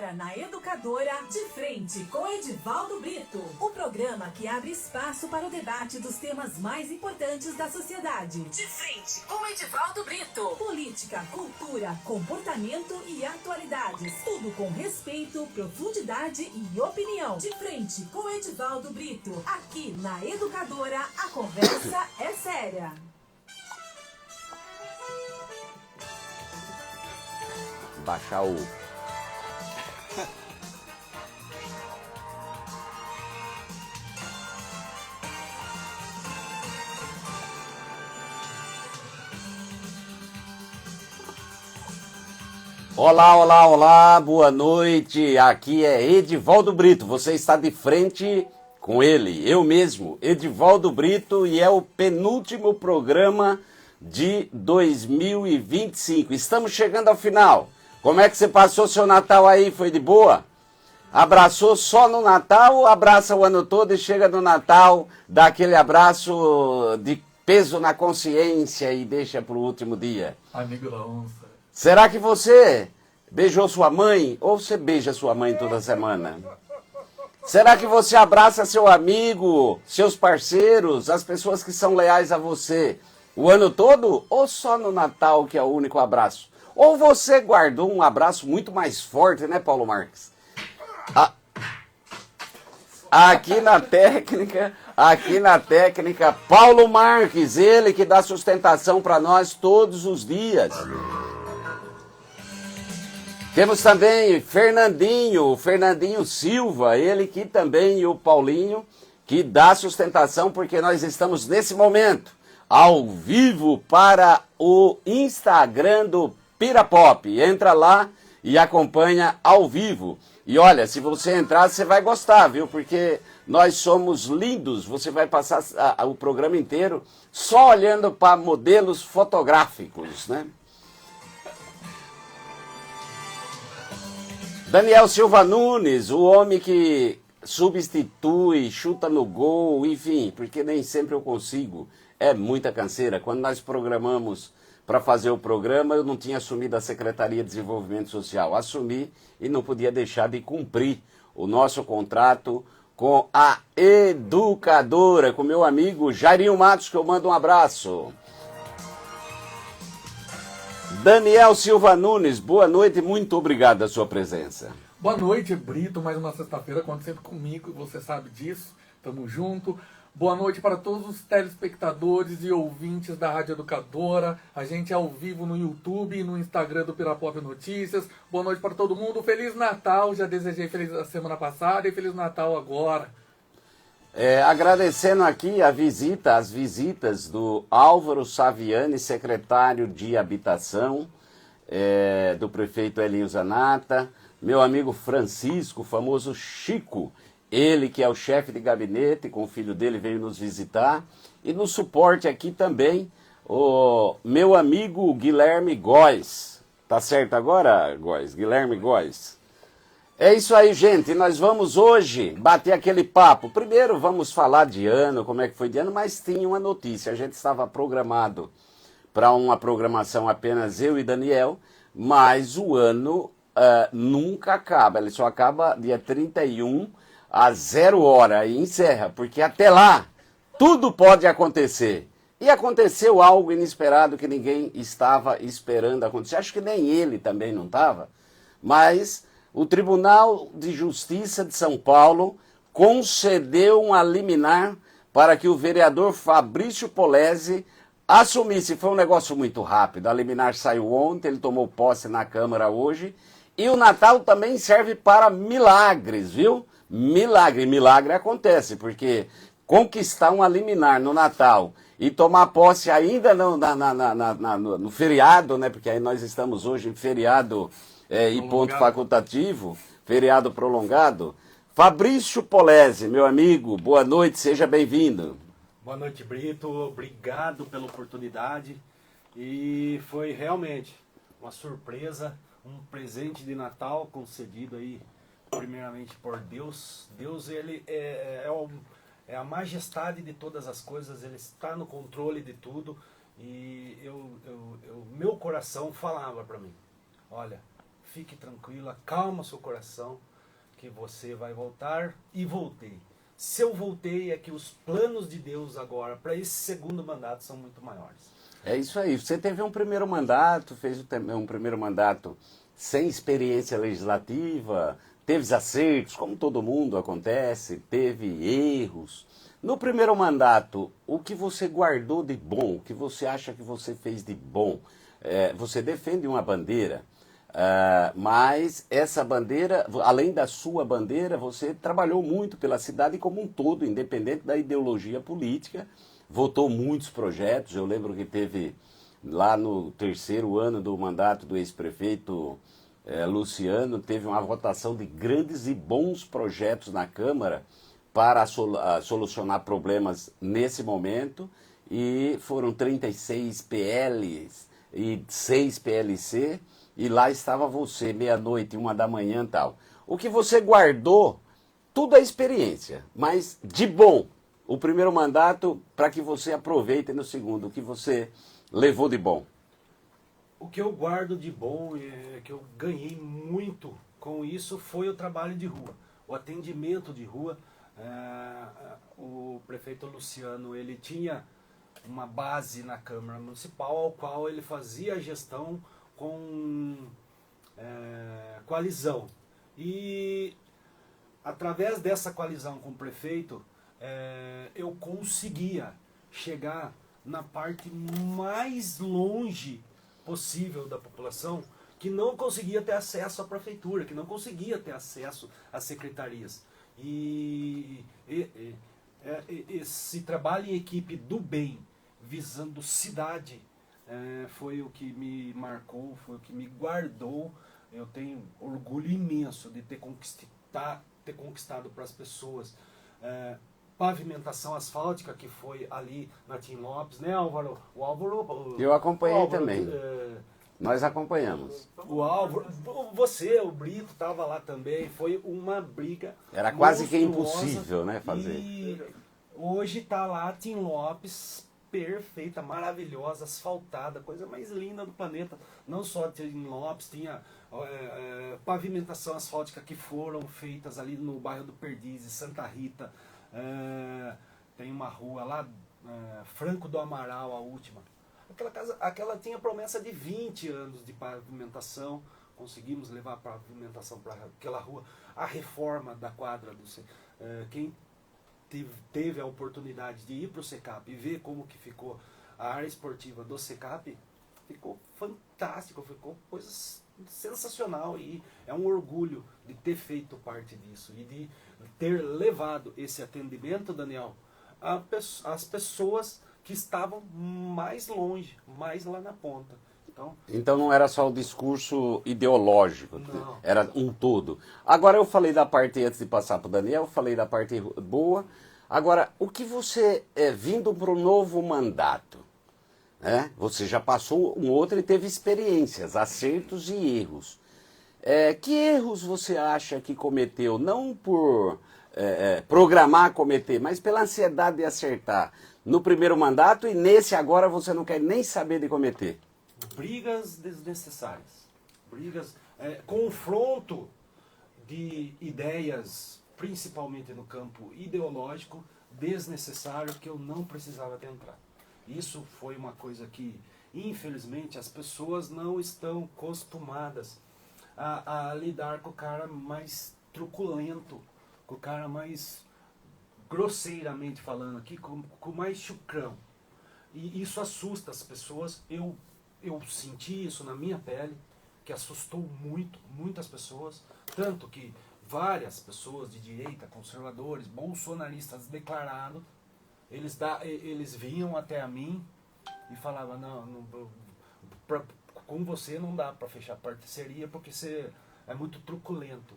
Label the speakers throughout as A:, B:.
A: Agora na Educadora, de frente com Edivaldo Brito. O programa que abre espaço para o debate dos temas mais importantes da sociedade. De frente com Edivaldo Brito. Política, cultura, comportamento e atualidades. Tudo com respeito, profundidade e opinião. De frente com Edivaldo Brito. Aqui na Educadora, a conversa é séria.
B: Baixar o... Olá, olá, olá, boa noite, aqui é Edivaldo Brito, você está de frente com ele, eu mesmo, Edivaldo Brito, e é o penúltimo programa de 2025, estamos chegando ao final. Como é que você passou seu Natal aí, foi de boa? Abraçou só no Natal ou abraça o ano todo e chega no Natal, dá aquele abraço de peso na consciência e deixa para o último dia?
C: Amigo da onça.
B: Será que você beijou sua mãe ou você beija sua mãe toda semana? Será que você abraça seu amigo, seus parceiros, as pessoas que são leais a você o ano todo ou só no Natal que é o único abraço? Ou você guardou um abraço muito mais forte, né, Paulo Marques? Aqui na técnica, Paulo Marques, ele que dá sustentação para nós todos os dias. Temos também Fernandinho Silva, ele que também, e o Paulinho, que dá sustentação, porque nós estamos nesse momento, ao vivo, para o Instagram do Pirapop. Entra lá e acompanha ao vivo. E olha, se você entrar, você vai gostar, viu? Porque nós somos lindos, você vai passar o programa inteiro só olhando para modelos fotográficos, né? Daniel Silva Nunes, o homem que substitui, chuta no gol, enfim, porque nem sempre eu consigo. É muita canseira. Quando nós programamos para fazer o programa, eu não tinha assumido a Secretaria de Desenvolvimento Social. Assumi e não podia deixar de cumprir o nosso contrato com a Educadora, com meu amigo Jairinho Matos, que eu mando um abraço. Daniel Silva Nunes, boa noite e muito obrigado pela sua presença.
C: Boa noite, Brito, mais uma sexta-feira, acontecendo comigo, você sabe disso, tamo junto. Boa noite para todos os telespectadores e ouvintes da Rádio Educadora. A gente é ao vivo no YouTube e no Instagram do Pirapop Notícias. Boa noite para todo mundo, Feliz Natal, já desejei feliz a semana passada e Feliz Natal agora.
B: Agradecendo aqui as visitas do Álvaro Saviani, secretário de Habitação, do prefeito Elinho Zanata, meu amigo Francisco, famoso Chico, ele que é o chefe de gabinete, com o filho dele veio nos visitar, e no suporte aqui também, o meu amigo Guilherme Góes. Tá certo agora, Góes? Guilherme Góes. É isso aí, gente, nós vamos hoje bater aquele papo. Primeiro vamos falar de ano, como é que foi de ano, mas tinha uma notícia, a gente estava programado para uma programação apenas eu e Daniel, mas o ano nunca acaba, ele só acaba dia 31 às 0 hora e encerra, porque até lá tudo pode acontecer. E aconteceu algo inesperado que ninguém estava esperando acontecer, acho que nem ele também não estava, mas o Tribunal de Justiça de São Paulo concedeu uma liminar para que o vereador Fabrício Polezi assumisse. Foi um negócio muito rápido. A liminar saiu ontem, ele tomou posse na Câmara hoje. E o Natal também serve para milagres, viu? Milagre acontece, porque conquistar uma liminar no Natal e tomar posse ainda no feriado, né? Porque aí nós estamos hoje em feriado... e ponto facultativo, feriado prolongado. Fabrício Polezi, meu amigo, boa noite, seja bem-vindo.
D: Boa noite, Brito, obrigado pela oportunidade. E foi realmente uma surpresa, um presente de Natal concedido aí, primeiramente por Deus. Deus, ele é a majestade de todas as coisas, ele está no controle de tudo. E meu coração falava para mim, olha, fique tranquilo, acalma seu coração, que você vai voltar, e voltei. Se eu voltei, é que os planos de Deus agora para esse segundo mandato são muito maiores.
B: É isso aí. Você teve um primeiro mandato, fez um primeiro mandato sem experiência legislativa, teve acertos, como todo mundo acontece, teve erros. No primeiro mandato, o que você guardou de bom, o que você acha que você fez de bom? Você defende uma bandeira, mas essa bandeira, além da sua bandeira, você trabalhou muito pela cidade como um todo, independente da ideologia política, votou muitos projetos. Eu lembro que teve lá no terceiro ano do mandato do ex-prefeito Luciano, teve uma votação de grandes e bons projetos na Câmara para solucionar problemas nesse momento, e foram 36 PLs e 6 PLC, e lá estava você, meia-noite, 1h e tal. O que você guardou, tudo é experiência, mas de bom, o primeiro mandato, para que você aproveite no segundo, o que você levou de bom?
D: O que eu guardo de bom, que eu ganhei muito com isso, foi o trabalho de rua, o atendimento de rua. O prefeito Luciano, ele tinha uma base na Câmara Municipal, ao qual ele fazia a gestão com coalizão. E através dessa coalizão com o prefeito, eu conseguia chegar na parte mais longe possível da população que não conseguia ter acesso à prefeitura, que não conseguia ter acesso às secretarias. E esse trabalho em equipe do bem, visando cidade, foi o que me marcou, foi o que me guardou. Eu tenho orgulho imenso de ter conquistado para as pessoas pavimentação asfáltica, que foi ali na Tim Lopes, né, Álvaro? O Álvaro...
B: Eu acompanhei
D: Álvaro,
B: também. Nós acompanhamos.
D: O Álvaro, você, o Brito, estava lá também. Foi uma briga.
B: Era quase que
D: monstruosa,
B: impossível, né, fazer.
D: E hoje está lá Tim Lopes, perfeita, maravilhosa, asfaltada, coisa mais linda do planeta. Não só Tim Lopes, tinha pavimentação asfáltica que foram feitas ali no bairro do Perdizes, Santa Rita. Tem uma rua lá, Franco do Amaral, a última. Aquela tinha promessa de 20 anos de pavimentação. Conseguimos levar a pavimentação para aquela rua. A reforma da quadra do quem teve a oportunidade de ir para o Secap e ver como que ficou a área esportiva do Secap, ficou fantástico, ficou coisa sensacional, e é um orgulho de ter feito parte disso e de ter levado esse atendimento, Daniel, às pessoas que estavam mais longe, mais lá na ponta.
B: Então não era só o discurso ideológico,
D: não.
B: Era um todo. Agora eu falei da parte, antes de passar para o Daniel, falei da parte boa. Agora, o que você, vindo para o novo mandato, né? Você já passou um outro e teve experiências, acertos e erros. Que erros você acha que cometeu, não por programar cometer, mas pela ansiedade de acertar no primeiro mandato, e nesse agora você não quer nem saber de cometer?
D: Brigas desnecessárias, confronto de ideias, principalmente no campo ideológico, desnecessário, que eu não precisava ter entrado. Isso foi uma coisa que, infelizmente, as pessoas não estão acostumadas a lidar com o cara mais truculento, com o cara mais, grosseiramente falando aqui, com mais chucrão. E isso assusta as pessoas. Eu senti isso na minha pele, que assustou muitas pessoas, tanto que várias pessoas de direita, conservadores, bolsonaristas declarados, eles vinham até a mim e falavam, com você não dá para fechar parceria porque você é muito truculento.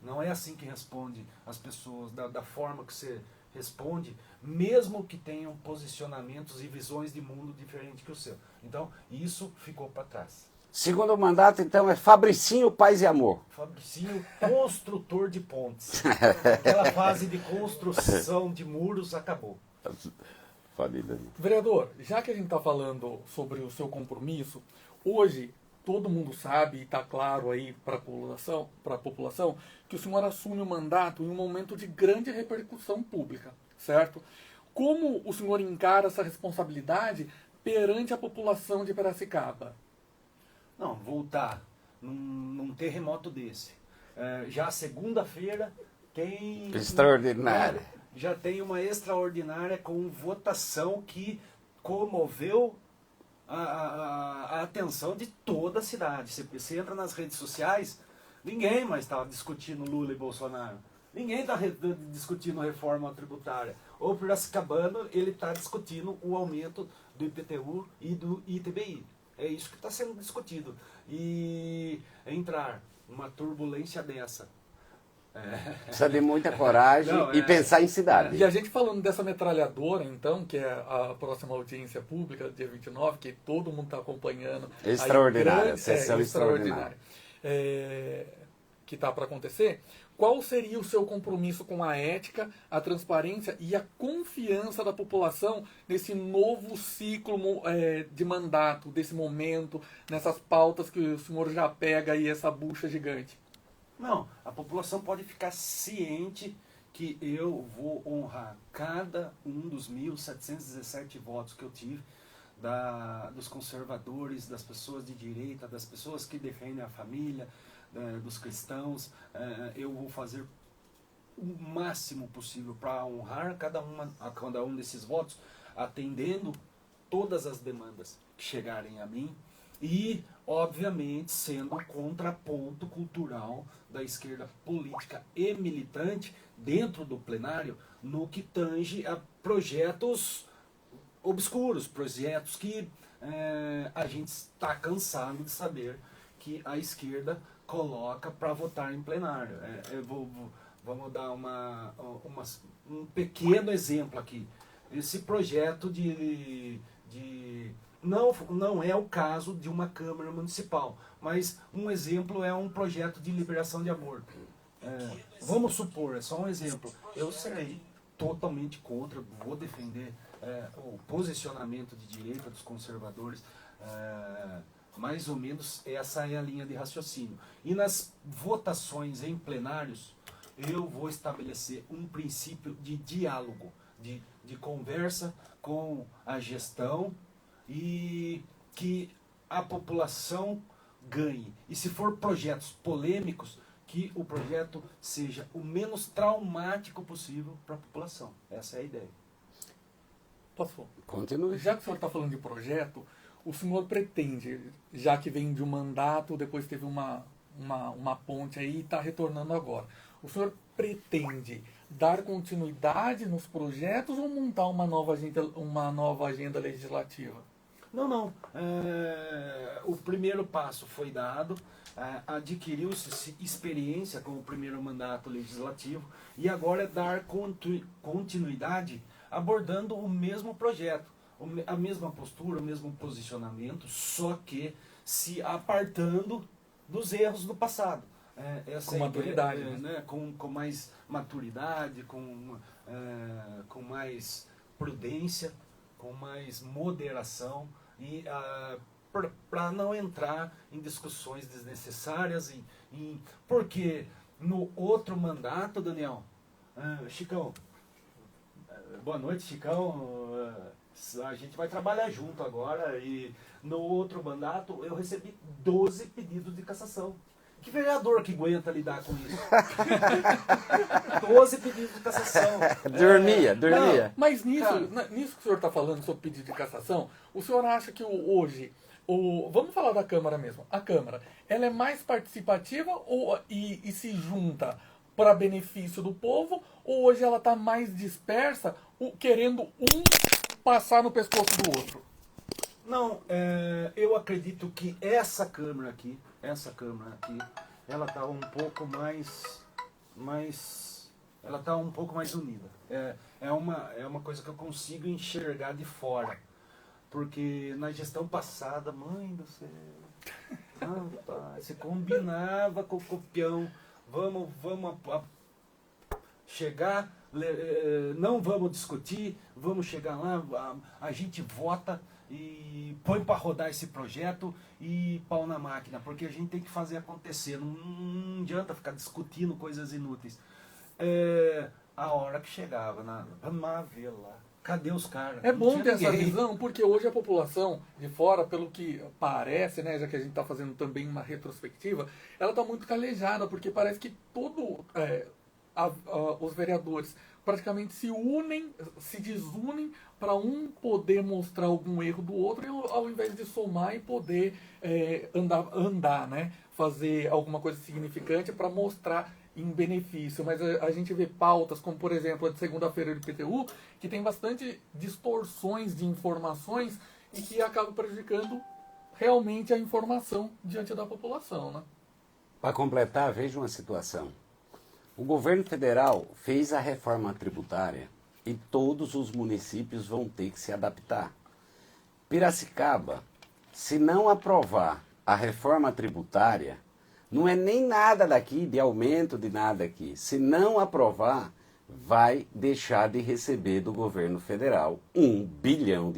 D: Não é assim que responde as pessoas, da forma que você responde, mesmo que tenham posicionamentos e visões de mundo diferentes que o seu. Então, isso ficou para trás.
B: Segundo mandato, então, é Fabricinho Paz e Amor.
D: Fabricinho, construtor de pontes. Aquela fase de construção de muros acabou.
C: Vereador, já que a gente está falando sobre o seu compromisso, hoje todo mundo sabe, e está claro aí para a população, que o senhor assume o mandato em um momento de grande repercussão pública, certo? Como o senhor encara essa responsabilidade perante a população de Piracicaba?
D: Não, voltar num terremoto desse. Já segunda-feira tem...
B: Extraordinária.
D: Já tem uma extraordinária com votação que comoveu a atenção de toda a cidade. Você entra nas redes sociais, ninguém mais está discutindo Lula e Bolsonaro. Ninguém está discutindo reforma tributária. O piracicabano, ele está discutindo o aumento do IPTU e do ITBI. É isso que está sendo discutido. E entrar numa turbulência dessa.
B: Precisa de muita coragem e pensar em cidade.
C: E a gente falando dessa metralhadora, então, que é a próxima audiência pública, dia 29, que todo mundo está acompanhando.
B: Extraordinária, sessão extraordinária.
C: Que está para acontecer. Qual seria o seu compromisso com a ética, a transparência e a confiança da população nesse novo ciclo de mandato, desse momento, nessas pautas que o senhor já pega aí, essa bucha gigante?
D: Não, a população pode ficar ciente que eu vou honrar cada um dos 1.717 votos que eu tive, dos conservadores, das pessoas de direita, das pessoas que defendem a família, dos cristãos. Eu vou fazer o máximo possível para honrar cada um desses votos, atendendo todas as demandas que chegarem a mim e, obviamente, sendo o contraponto cultural da esquerda política e militante dentro do plenário no que tange a projetos obscuros, projetos que a gente está cansado de saber que a esquerda coloca para votar em plenário. Vamos dar um pequeno exemplo aqui. Esse projeto não é o caso de uma Câmara Municipal, mas um exemplo é um projeto de liberação de aborto. Vamos supor, é só um exemplo. Eu serei totalmente contra, vou defender o posicionamento de direita dos conservadores. Mais ou menos essa é a linha de raciocínio. E nas votações em plenários, eu vou estabelecer um princípio de diálogo, de conversa com a gestão e que a população ganhe. E se for projetos polêmicos, que o projeto seja o menos traumático possível para a população. Essa é a ideia.
C: Posso?
B: Continue.
C: Já que o senhor está falando de projeto, o senhor pretende, já que vem de um mandato, depois teve uma ponte aí e está retornando agora, o senhor pretende dar continuidade nos projetos ou montar uma nova agenda legislativa?
D: Não. O primeiro passo foi dado, adquiriu-se experiência com o primeiro mandato legislativo e agora é dar continuidade abordando o mesmo projeto, a mesma postura, o mesmo posicionamento, só que se apartando dos erros do passado.
C: Com maturidade.
D: Né? Com mais maturidade, com mais prudência, com mais moderação e para não entrar em discussões desnecessárias. Porque no outro mandato, Daniel, Chicão, boa noite, Chicão, a gente vai trabalhar junto agora e no outro mandato eu recebi 12 pedidos de cassação. Que vereador que aguenta lidar com isso? 12 pedidos de cassação.
B: Dormia.
C: Não, mas nisso que o senhor está falando sobre pedido de cassação, o senhor acha que hoje, vamos falar da Câmara mesmo, a Câmara, ela é mais participativa e se junta para benefício do povo, ou hoje ela está mais dispersa, querendo um passar no pescoço do outro?
D: Não, eu acredito que essa Câmara aqui, ela está um pouco ela está um pouco mais unida. É uma coisa que eu consigo enxergar de fora. Porque na gestão passada, mãe do céu, rapaz, você combinava com o copião, vamos chegar, não vamos discutir, vamos chegar lá, a gente vota e põe para rodar esse projeto e pau na máquina, porque a gente tem que fazer acontecer, não adianta ficar discutindo coisas inúteis. A hora que chegava, vamos ver lá, cadê os caras?
C: É
D: Não
C: bom
D: tinha
C: ter essa
D: ninguém.
C: visão, porque hoje a população de fora, pelo que parece, né, já que a gente está fazendo também uma retrospectiva, ela está muito calejada, porque parece que os vereadores praticamente se unem, se desunem para um poder mostrar algum erro do outro, ao invés de somar e poder andar, né, fazer alguma coisa significante para mostrar em benefício. Mas a gente vê pautas, como por exemplo a de segunda-feira do IPTU, que tem bastante distorções de informações e que acaba prejudicando realmente a informação diante da população, né?
B: Para completar, veja uma situação. O governo federal fez a reforma tributária e todos os municípios vão ter que se adaptar. Piracicaba, se não aprovar a reforma tributária, não é nem nada daqui, de aumento de nada aqui. Se não aprovar, vai deixar de receber do governo federal R$1 bilhão.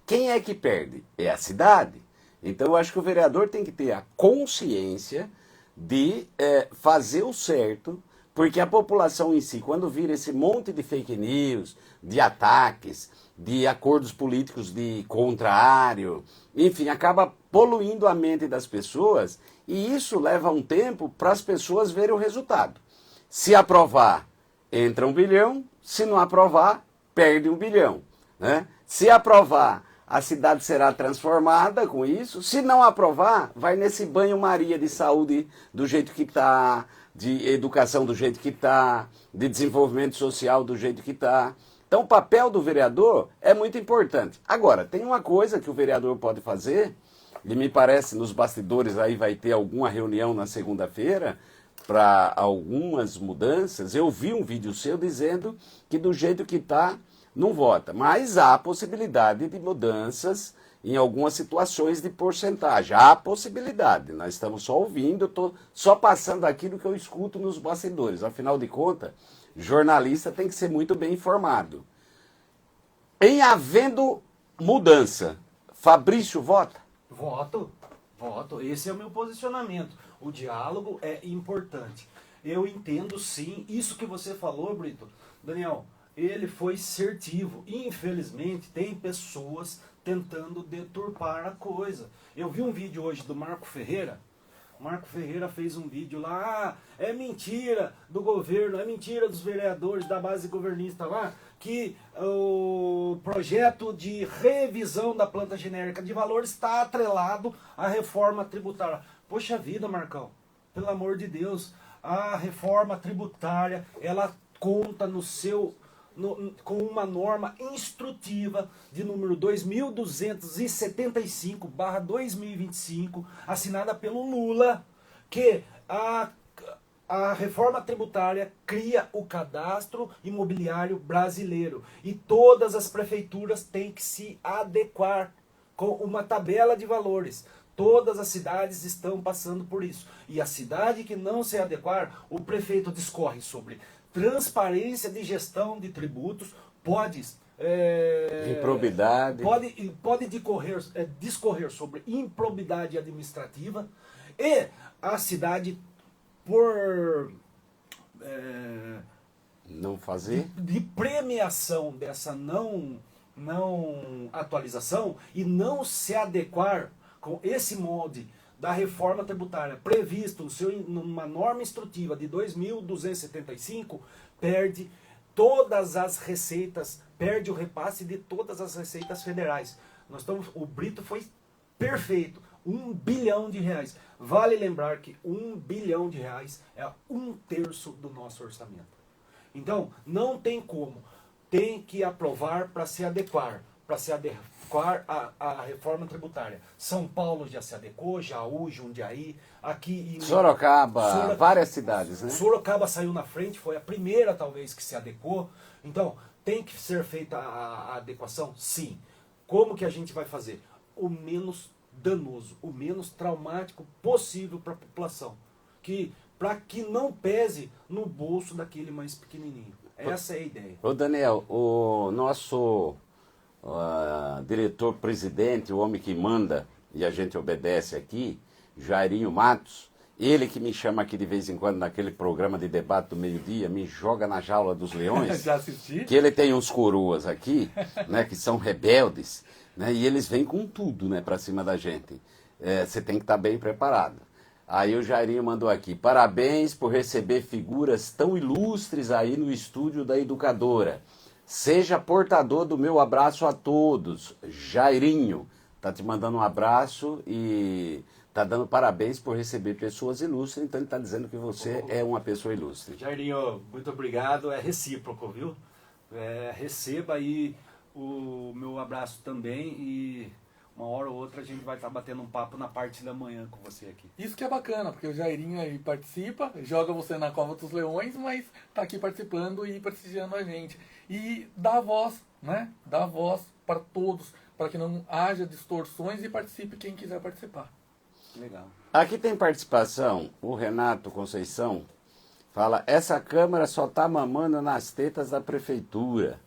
B: Quem é que perde? É a cidade. Então eu acho que o vereador tem que ter a consciência de fazer o certo, porque a população em si, quando vira esse monte de fake news, de ataques, de acordos políticos de contrário, enfim, acaba poluindo a mente das pessoas e isso leva um tempo para as pessoas verem o resultado. Se aprovar, entra R$1 bilhão, se não aprovar, perde R$1 bilhão. Né? Se aprovar, a cidade será transformada com isso. Se não aprovar, vai nesse banho-maria de saúde do jeito que está, de educação do jeito que está, de desenvolvimento social do jeito que está. Então o papel do vereador é muito importante. Agora, tem uma coisa que o vereador pode fazer, e me parece nos bastidores aí vai ter alguma reunião na segunda-feira para algumas mudanças. Eu vi um vídeo seu dizendo que do jeito que está, não vota. Mas há possibilidade de mudanças em algumas situações de porcentagem. Há possibilidade. Nós estamos só ouvindo, eu estou só passando aquilo que eu escuto nos bastidores. Afinal de contas, jornalista tem que ser muito bem informado. Em havendo mudança, Fabrício vota?
D: Voto. Esse é o meu posicionamento. O diálogo é importante. Eu entendo sim, isso que você falou, Brito. Daniel, ele foi assertivo. Infelizmente, tem pessoas tentando deturpar a coisa. Eu vi um vídeo hoje do Marco Ferreira. O Marco Ferreira fez um vídeo lá, é mentira do governo, é mentira dos vereadores da base governista lá, que o projeto de revisão da planta genérica de valores está atrelado à reforma tributária. Poxa vida, Marcão, pelo amor de Deus, a reforma tributária, ela conta com uma norma instrutiva de número 2275/2025, assinada pelo Lula, que a reforma tributária cria o cadastro imobiliário brasileiro e todas as prefeituras têm que se adequar com uma tabela de valores. Todas as cidades estão passando por isso. E a cidade que não se adequar, o prefeito discorre sobre transparência de gestão de tributos, pode
B: improbidade.
D: Pode discorrer sobre improbidade administrativa e a cidade por
B: não fazer
D: de premiação dessa não atualização e não se adequar com esse molde da reforma tributária previsto numa norma instrutiva de 2275, perde todas as receitas, perde o repasse de todas as receitas federais. O Brito foi perfeito, R$1 bilhão. Vale lembrar que R$1 bilhão é 1/3 do nosso orçamento. Então, não tem como, tem que aprovar para se adequar à reforma tributária. São Paulo já se adequou, Jaú, Jundiaí, aqui em
B: Sorocaba, várias cidades, né?
D: Sorocaba saiu na frente, foi a primeira talvez que se adequou. Então, tem que ser feita a adequação? Sim. Como que a gente vai fazer? O menos danoso, o menos traumático possível para a população. Que para que não pese no bolso daquele mais pequenininho. Essa é a ideia.
B: Ô Daniel, o nosso diretor-presidente, o homem que manda e a gente obedece aqui, Jairinho Matos, ele que me chama aqui de vez em quando naquele programa de debate do meio-dia, me joga na jaula dos leões.
C: Já assisti?
B: Que ele tem uns coroas aqui, né, que são rebeldes, né, e eles vêm com tudo, né, para cima da gente. Você tem que estar bem preparado. Aí o Jairinho mandou aqui: parabéns por receber figuras tão ilustres aí no estúdio da Educadora. Seja portador do meu abraço a todos. Jairinho tá te mandando um abraço e tá dando parabéns por receber pessoas ilustres, então ele tá dizendo que você é uma pessoa ilustre.
D: Jairinho, muito obrigado, é recíproco, viu? Receba aí o meu abraço também e uma hora ou outra a gente vai estar batendo um papo na parte da manhã com você aqui.
C: Isso que é bacana, porque o Jairinho aí participa, joga você na cova dos leões, mas tá aqui participando e prestigiando a gente. E dá voz, né? Dá voz para todos, para que não haja distorções e participe quem quiser participar.
D: Legal.
B: Aqui tem participação, o Renato Conceição fala: essa Câmara só tá mamando nas tetas da Prefeitura.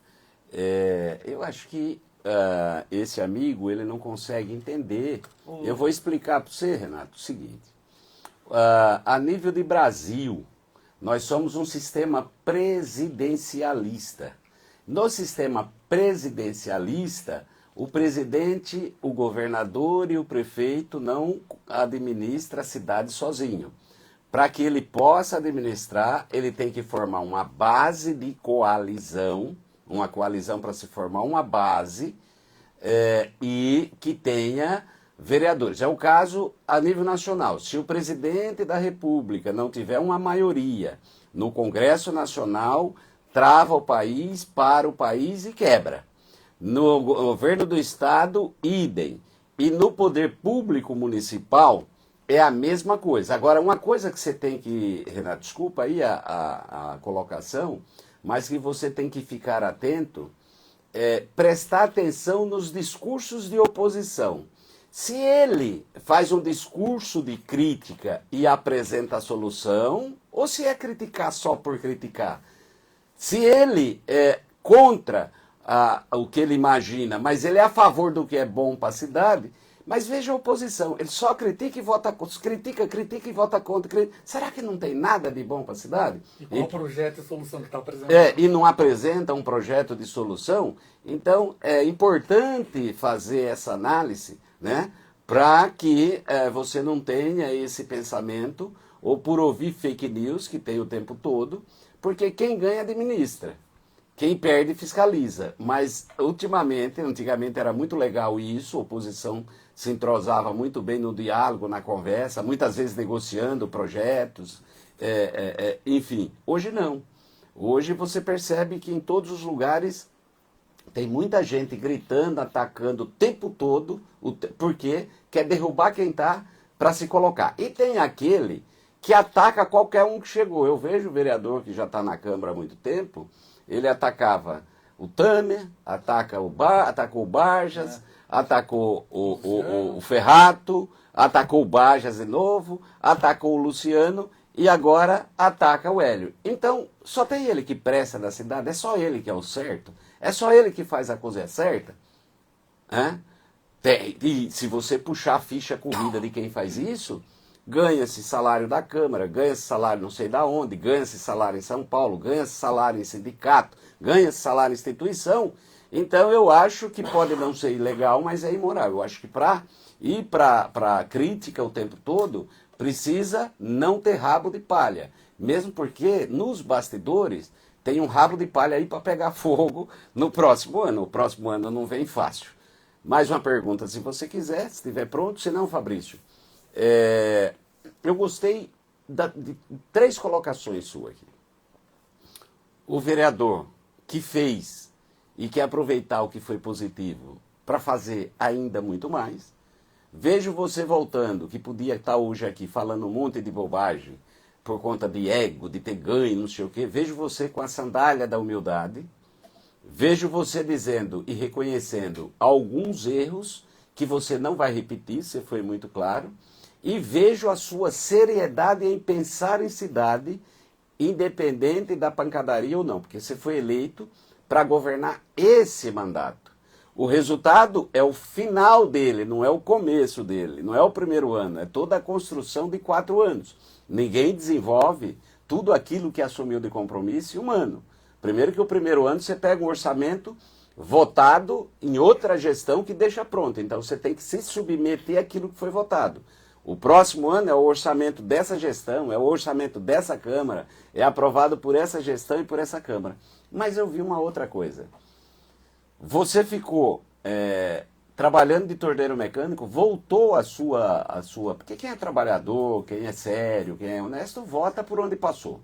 B: Eu acho que esse amigo, ele não consegue entender. Eu vou explicar para você, Renato, o seguinte. A nível de Brasil, nós somos um sistema presidencialista. No sistema presidencialista, o presidente, o governador e o prefeito não administram a cidade sozinho. Para que ele possa administrar, ele tem que formar uma base de coalizão, uma coalizão para se formar uma base e que tenha vereadores. É o caso a nível nacional. Se o presidente da República não tiver uma maioria no Congresso Nacional, trava o país, para o país e quebra. No governo do estado, idem. E no poder público municipal, é a mesma coisa. Agora, uma coisa que você tem que, Renato, desculpa aí a colocação, mas que você tem que ficar atento, prestar atenção nos discursos de oposição. Se ele faz um discurso de crítica e apresenta a solução, ou se é criticar só por criticar. Se ele é contra o que ele imagina, mas ele é a favor do que é bom para a cidade, mas veja a oposição, ele só critica e vota contra, critica e vota contra. Será que não tem nada de bom para a cidade?
C: E qual projeto e solução que está apresentando?
B: E não apresenta um projeto de solução? Então, é importante fazer essa análise, né, para que você não tenha esse pensamento, ou por ouvir fake news, que tem o tempo todo, porque quem ganha administra. Quem perde fiscaliza, mas antigamente era muito legal isso, a oposição se entrosava muito bem no diálogo, na conversa, muitas vezes negociando projetos, enfim. Hoje não. Hoje você percebe que em todos os lugares tem muita gente gritando, atacando o tempo todo, porque quer derrubar quem está para se colocar. E tem aquele que ataca qualquer um que chegou. Eu vejo o vereador que já está na Câmara há muito tempo. Ele atacava o Tamer, atacou o Barjas, atacou o Ferrato, atacou o Barjas de novo, atacou o Luciano e agora ataca o Hélio. Então, só tem ele que presta na cidade, é só ele que é o certo, é só ele que faz a coisa certa. E se você puxar a ficha corrida de quem faz isso, ganha-se salário da Câmara, ganha-se salário não sei da onde, ganha-se salário em São Paulo, ganha-se salário em sindicato, ganha-se salário em instituição. Então eu acho que pode não ser ilegal, mas é imoral. Eu acho que para ir para crítica o tempo todo, precisa não ter rabo de palha. Mesmo porque nos bastidores tem um rabo de palha aí para pegar fogo no próximo ano. O próximo ano não vem fácil. Mais uma pergunta, se você quiser, se estiver pronto, se não, Fabrício. Eu gostei de 3 colocações suas aqui. O vereador que fez e quer aproveitar o que foi positivo para fazer ainda muito mais. Vejo você voltando, que podia estar hoje aqui falando um monte de bobagem por conta de ego, de ter ganho, não sei o quê. Vejo você com a sandália da humildade. Vejo você dizendo e reconhecendo alguns erros que você não vai repetir, você foi muito claro. e vejo a sua seriedade em pensar em cidade, independente da pancadaria ou não, porque você foi eleito para governar esse mandato. O resultado é o final dele, não é o começo dele, não é o primeiro ano, é toda a construção de 4 anos. Ninguém desenvolve tudo aquilo que assumiu de compromisso em um ano. Primeiro que o primeiro ano você pega um orçamento votado em outra gestão que deixa pronto, então você tem que se submeter àquilo que foi votado. O próximo ano é o orçamento dessa gestão, é o orçamento dessa Câmara, é aprovado por essa gestão e por essa Câmara. Mas eu vi uma outra coisa. Você ficou trabalhando de torneiro mecânico, voltou a sua... Porque quem é trabalhador, quem é sério, quem é honesto, vota por onde passou.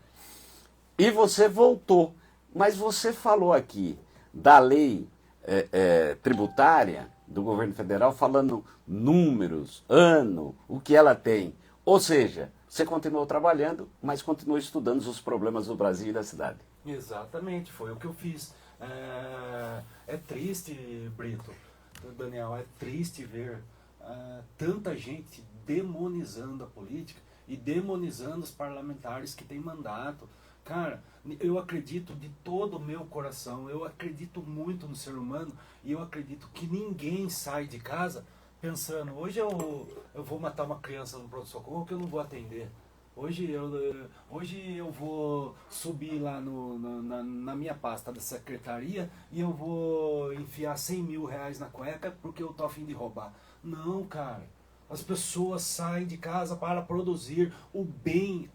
B: E você voltou. Mas você falou aqui da lei tributária do governo federal, falando números, ano, o que ela tem. Ou seja, você continuou trabalhando, mas continuou estudando os problemas do Brasil e da cidade.
D: Exatamente, foi o que eu fiz. É triste, Brito, Daniel, é triste ver tanta gente demonizando a política e demonizando os parlamentares que têm mandato. Cara, eu acredito de todo o meu coração, eu acredito muito no ser humano e eu acredito que ninguém sai de casa pensando, hoje eu vou matar uma criança no pronto-socorro que eu não vou atender. Hoje eu vou subir lá na minha pasta da secretaria e eu vou enfiar 100 mil reais na cueca porque eu tô a fim de roubar. Não, cara. As pessoas saem de casa para produzir o bem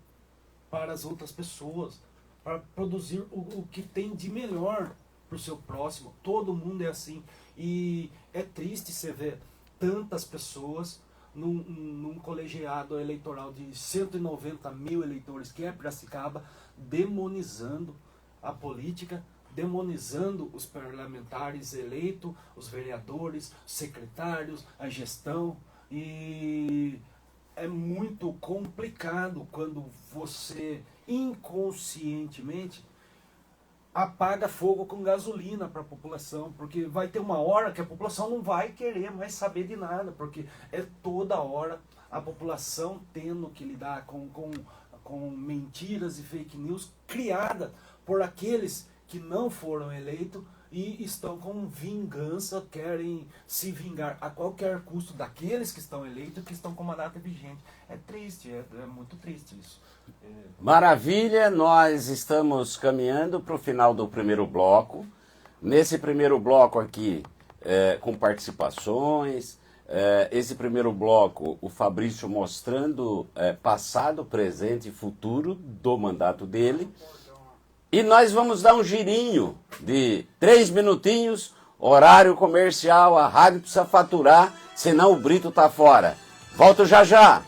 D: para as outras pessoas, para produzir o que tem de melhor para o seu próximo. Todo mundo é assim. E é triste você ver tantas pessoas num colegiado eleitoral de 190 mil eleitores, que é Piracicaba, demonizando a política, demonizando os parlamentares eleitos, os vereadores, os secretários, a gestão. E é muito complicado quando você inconscientemente apaga fogo com gasolina para a população, porque vai ter uma hora que a população não vai querer mais saber de nada, porque é toda hora a população tendo que lidar com mentiras e fake news criadas por aqueles que não foram eleitos e estão com vingança, querem se vingar a qualquer custo daqueles que estão eleitos, que estão com uma data vigente. É triste, é muito triste isso.
B: Maravilha, nós estamos caminhando para o final do primeiro bloco. Nesse primeiro bloco aqui, com participações, esse primeiro bloco, o Fabrício mostrando passado, presente e futuro do mandato dele. E nós vamos dar um girinho de 3 minutinhos, horário comercial, a rádio precisa faturar, senão o Brito tá fora. Volto já já!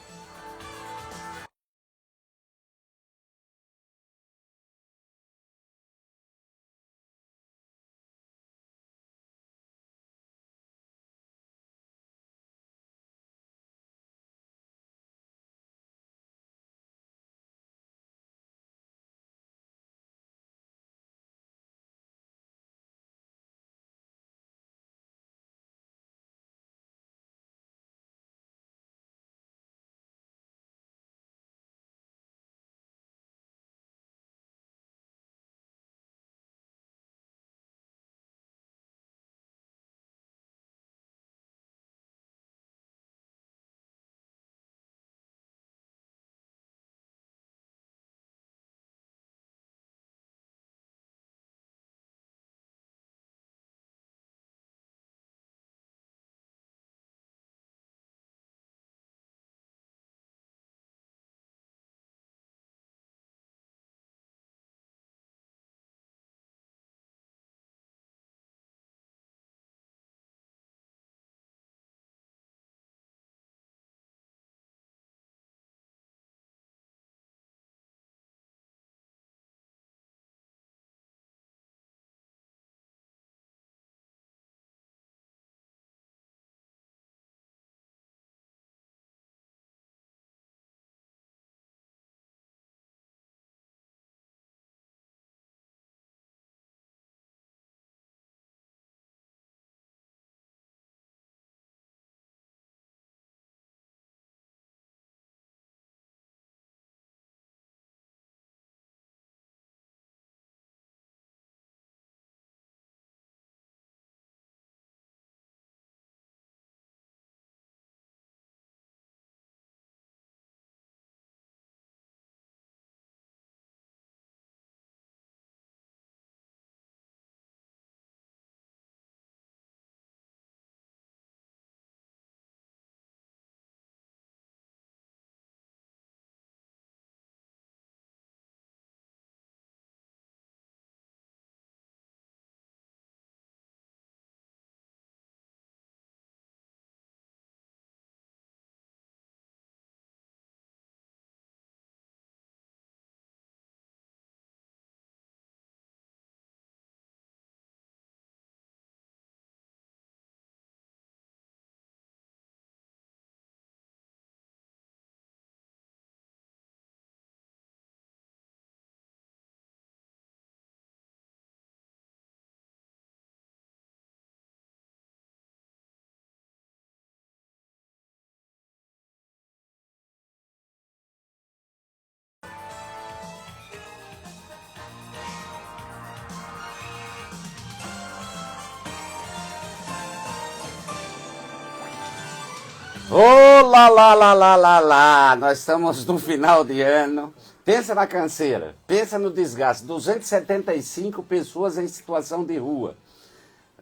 B: Ô, lá, nós estamos no final de ano. Pensa na canseira, pensa no desgaste. 275 pessoas em situação de rua.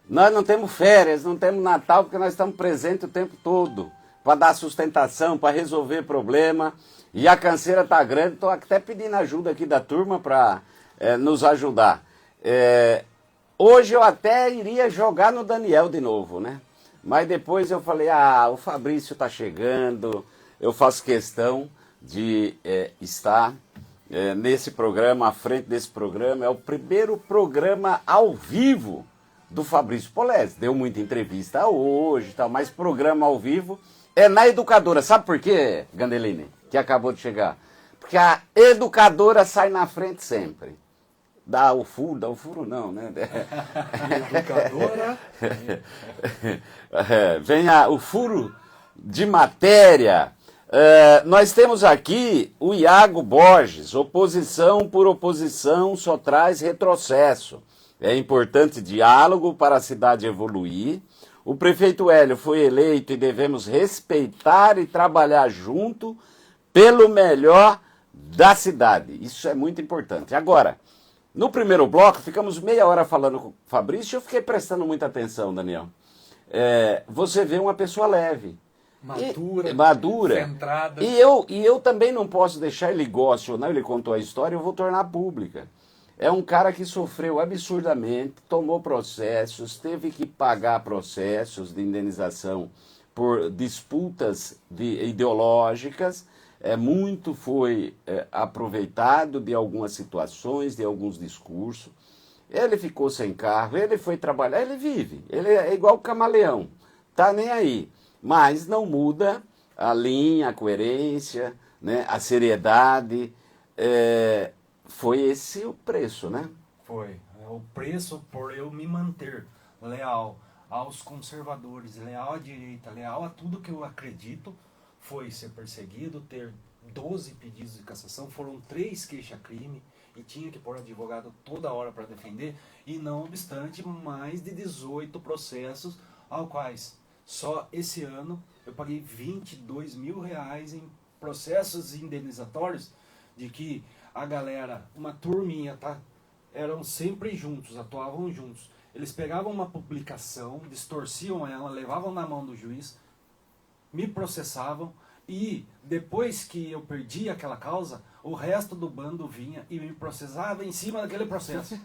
B: Nós não temos férias, não temos Natal, porque nós estamos presentes o tempo todo. Para dar sustentação, para resolver problema. E a canseira está grande, estou até pedindo ajuda aqui da turma para nos ajudar. Hoje eu até iria jogar no Daniel de novo, né? Mas depois eu falei, o Fabrício está chegando, eu faço questão de estar nesse programa, à frente desse programa. É o primeiro programa ao vivo do Fabrício Polezi. Deu muita entrevista hoje, tal, mas programa ao vivo é na Educadora. Sabe por quê, Gandelini, que acabou de chegar? Porque a Educadora sai na frente sempre. Dá o furo não, né?
C: Educadora.
B: Vem o furo de matéria. Nós temos aqui o Iago Borges. Oposição por oposição só traz retrocesso. É importante diálogo para a cidade evoluir. O prefeito Hélio foi eleito e devemos respeitar e trabalhar junto pelo melhor da cidade. Isso é muito importante. Agora, no primeiro bloco, ficamos meia hora falando com o Fabrício e eu fiquei prestando muita atenção, Daniel. Você vê uma pessoa leve. Madura.
C: Centrada.
B: E eu também não posso deixar, ele goste ou não, ele contou a história, eu vou tornar pública. É um cara que sofreu absurdamente, tomou processos, teve que pagar processos de indenização por disputas ideológicas. Muito foi aproveitado de algumas situações, de alguns discursos. Ele ficou sem carro, ele foi trabalhar, ele vive. Ele é igual o camaleão, tá nem aí. Mas não muda a linha, a coerência, né, a seriedade. Foi esse o preço, né?
D: Foi. O preço por eu me manter leal aos conservadores, leal à direita, leal a tudo que eu acredito, foi ser perseguido, ter 12 pedidos de cassação, foram 3 queixa-crime e tinha que pôr advogado toda hora para defender, e não obstante, mais de 18 processos, ao quais só esse ano eu paguei 22 mil reais em processos indenizatórios, de que a galera, uma turminha, tá? Eram sempre juntos, atuavam juntos. Eles pegavam uma publicação, distorciam ela, levavam na mão do juiz, me processavam, e depois que eu perdi aquela causa, o resto do bando vinha e me processava em cima daquele processo.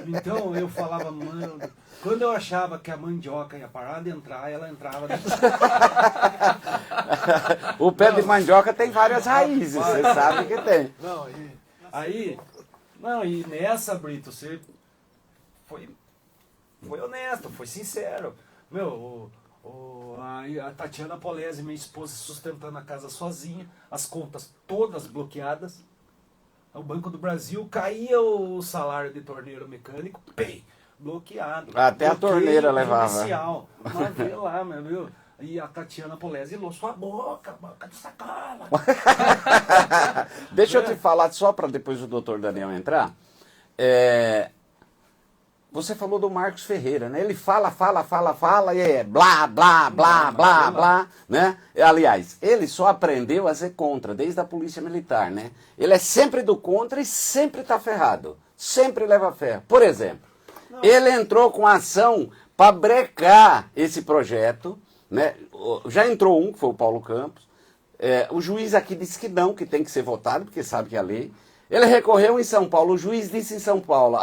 D: Então eu falava, mano, quando eu achava que a mandioca ia parar de entrar, ela entrava dentro.
B: O pé de mandioca tem várias raízes, você sabe que tem.
D: E nessa, Brito, você foi honesto, foi sincero. A Tatiana Polezi, minha esposa, sustentando a casa sozinha, as contas todas bloqueadas. O Banco do Brasil, caía o salário de torneiro mecânico, bloqueado.
B: Até a torneira levava.
D: Mas vê lá, viu? E a Tatiana Polezi, sua boca de sacana.
B: Deixa eu te falar, só para depois o doutor Daniel entrar. Você falou do Marcos Ferreira, né? Ele fala e blá, blá, né? Aliás, ele só aprendeu a ser contra, desde a Polícia Militar, né? Ele é sempre do contra e sempre está ferrado. Sempre leva ferro. Por exemplo, ele entrou com ação para brecar esse projeto, né? Já entrou um, que foi o Paulo Campos. O juiz aqui disse que não, que tem que ser votado, porque sabe que é a lei. Ele recorreu em São Paulo, o juiz disse em São Paulo,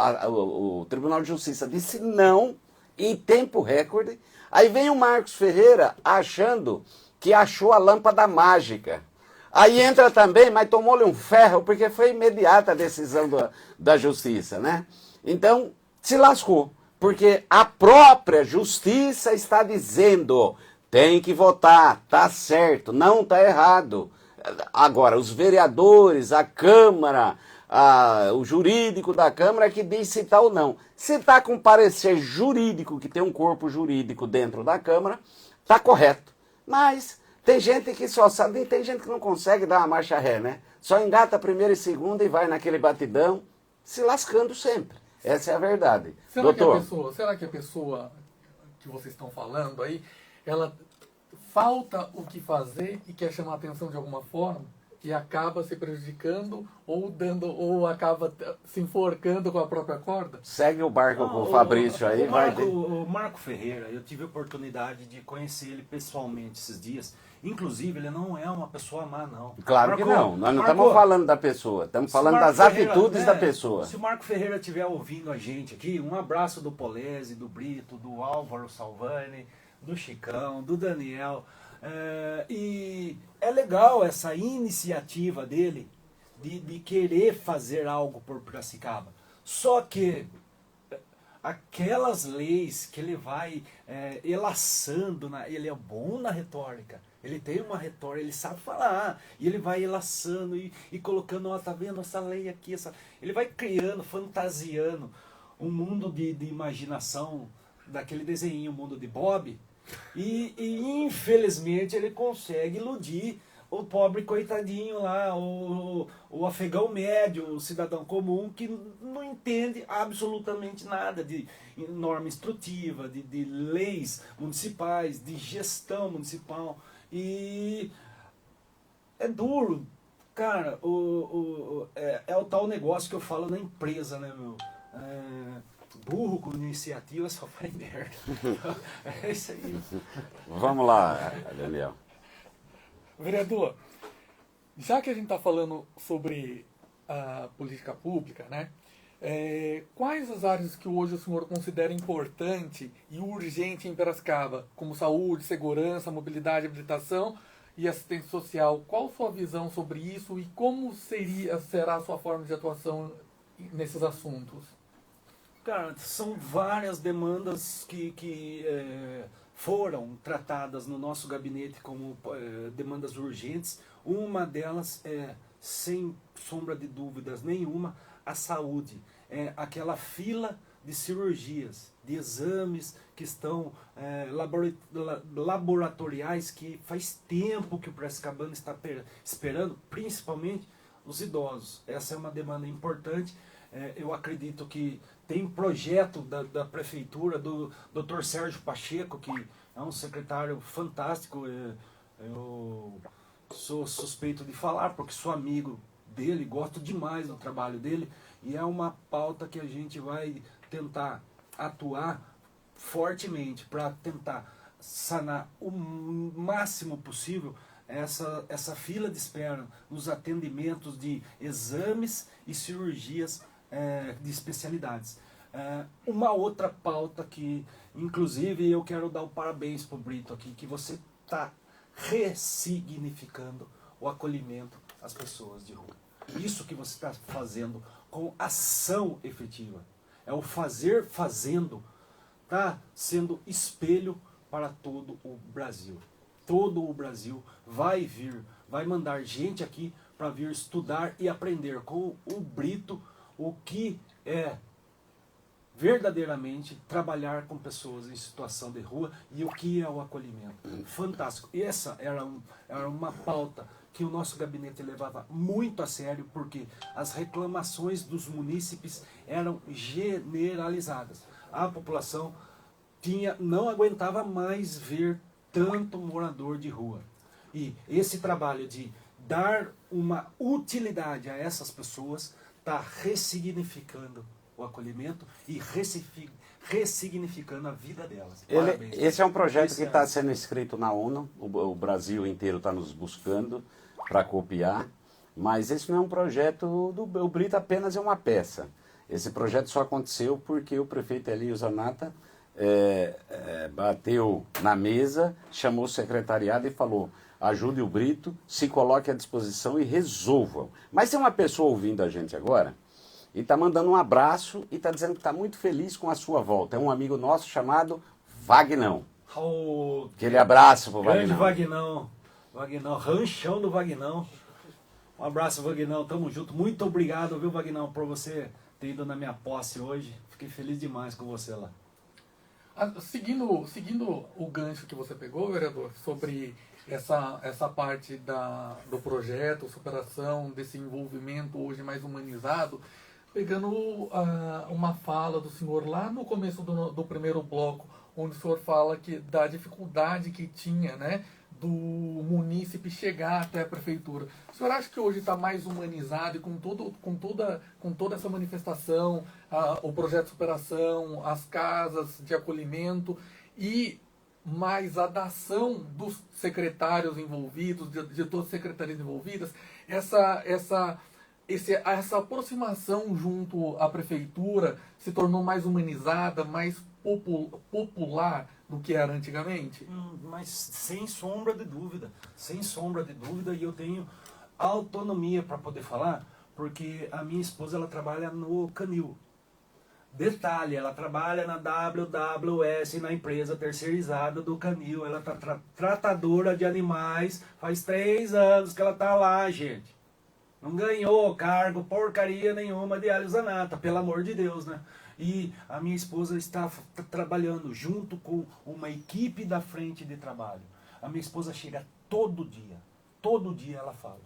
B: o Tribunal de Justiça disse não, em tempo recorde. Aí vem o Marcos Ferreira achando que achou a lâmpada mágica. Aí entra também, mas tomou-lhe um ferro, porque foi imediata a decisão da Justiça, né? Então, se lascou, porque a própria Justiça está dizendo, tem que votar, tá certo, não tá errado. Agora, os vereadores, a Câmara, o jurídico da Câmara é que diz se está ou não. Se está com parecer jurídico, que tem um corpo jurídico dentro da Câmara, está correto. Mas tem gente que só sabe, tem gente que não consegue dar uma marcha ré, né? Só engata a primeira e segunda e vai naquele batidão, se lascando sempre. Essa é a verdade.
C: Será que a pessoa que vocês estão falando aí, ela falta o que fazer e quer chamar a atenção de alguma forma e acaba se prejudicando ou acaba se enforcando com a própria corda?
B: Segue o barco com o Fabrício aí, vai ter.
D: O Marco Ferreira, eu tive a oportunidade de conhecer ele pessoalmente esses dias. Inclusive, ele não é uma pessoa má, não.
B: Claro que
D: Marco,
B: não. Nós não
D: Marco,
B: estamos falando da pessoa, estamos falando das
D: Ferreira,
B: atitudes da pessoa.
D: Se o Marco Ferreira estiver ouvindo a gente aqui, um abraço do Polese, do Brito, do Álvaro Salvani, do Chicão, do Daniel. E é legal essa iniciativa dele de querer fazer algo por Piracicaba. Só que aquelas leis que ele vai elaçando, ele é bom na retórica. Ele tem uma retórica, ele sabe falar. E ele vai elaçando e colocando, ó, tá vendo essa lei aqui? Ele vai criando, fantasiando um mundo de imaginação daquele desenho, o mundo de Bob. E infelizmente ele consegue iludir o pobre coitadinho lá, o afegão médio, o cidadão comum que não entende absolutamente nada de norma instrutiva, de leis municipais, de gestão municipal. E é duro, cara, é o tal negócio que eu falo na empresa, né, meu? Burro com iniciativa só faz merda. É isso aí.
B: Vamos lá, Daniel.
C: Vereador, já que a gente está falando sobre a política pública, né? Quais as áreas que hoje o senhor considera importante e urgente em Piracicaba, como saúde, segurança, mobilidade, habilitação e assistência social? Qual a sua visão sobre isso e como será a sua forma de atuação nesses assuntos?
D: Cara, são várias demandas que foram tratadas no nosso gabinete como demandas urgentes. Uma delas é, sem sombra de dúvidas nenhuma, a saúde. É aquela fila de cirurgias, de exames que estão laboratoriais, que faz tempo que o Piracicabano está esperando, principalmente os idosos. Essa é uma demanda importante. Eu acredito que tem projeto da prefeitura, do Dr. Sérgio Pacheco, que é um secretário fantástico. Eu sou suspeito de falar, porque sou amigo dele, gosto demais do trabalho dele, e é uma pauta que a gente vai tentar atuar fortemente para tentar sanar o máximo possível essa fila de espera nos atendimentos de exames e cirurgias de especialidades. Uma outra pauta que, inclusive, eu quero dar o parabéns para o Brito aqui, que você está ressignificando o acolhimento às pessoas de rua. Isso que você está fazendo com ação efetiva. É o fazer fazendo, está sendo espelho para todo o Brasil. Todo o Brasil vai mandar gente aqui para vir estudar e aprender com o Brito o que é verdadeiramente trabalhar com pessoas em situação de rua e o que é o acolhimento. Fantástico. E essa era uma pauta que o nosso gabinete levava muito a sério, porque as reclamações dos munícipes eram generalizadas. A população não aguentava mais ver tanto morador de rua. E esse trabalho de dar uma utilidade a essas pessoas está ressignificando o acolhimento e ressignificando a vida delas. Parabéns.
B: Esse é um projeto que está sendo escrito na ONU, o Brasil inteiro está nos buscando para copiar, mas esse não é um projeto o Brito apenas é uma peça. Esse projeto só aconteceu porque o prefeito Elinho Zanata bateu na mesa, chamou o secretariado e falou: ajude o Brito, se coloque à disposição e resolvam. Mas tem uma pessoa ouvindo a gente agora e está mandando um abraço e está dizendo que está muito feliz com a sua volta. É um amigo nosso chamado Vagnão. Aquele abraço para o
D: Grande
B: Vagnão.
D: Vagnão, ranchão do Vagnão. Um abraço, Vagnão, tamo junto. Muito obrigado, viu, Vagnão, por você ter ido na minha posse hoje. Fiquei feliz demais com você lá.
C: Seguindo o gancho que você pegou, vereador, sobre essa parte do projeto, superação, desse envolvimento hoje mais humanizado, pegando uma fala do senhor lá no começo do primeiro bloco, onde o senhor fala da dificuldade que tinha, né, do munícipe chegar até a prefeitura. O senhor acha que hoje está mais humanizado e com toda essa manifestação, o projeto de superação, as casas de acolhimento e mais a dação dos secretários envolvidos, de todas as secretarias envolvidas, essa aproximação junto à prefeitura se tornou mais humanizada, mais popular do que era antigamente?
D: Mas sem sombra de dúvida, e eu tenho autonomia para poder falar, porque a minha esposa ela trabalha no Canil. Detalhe, ela trabalha na WWS, na empresa terceirizada do Canil. Ela tá tratadora de animais, faz 3 anos que ela tá lá, gente. Não ganhou cargo, porcaria nenhuma de Hélio Zanata, pelo amor de Deus, né? E a minha esposa está trabalhando junto com uma equipe da frente de trabalho. A minha esposa chega todo dia ela fala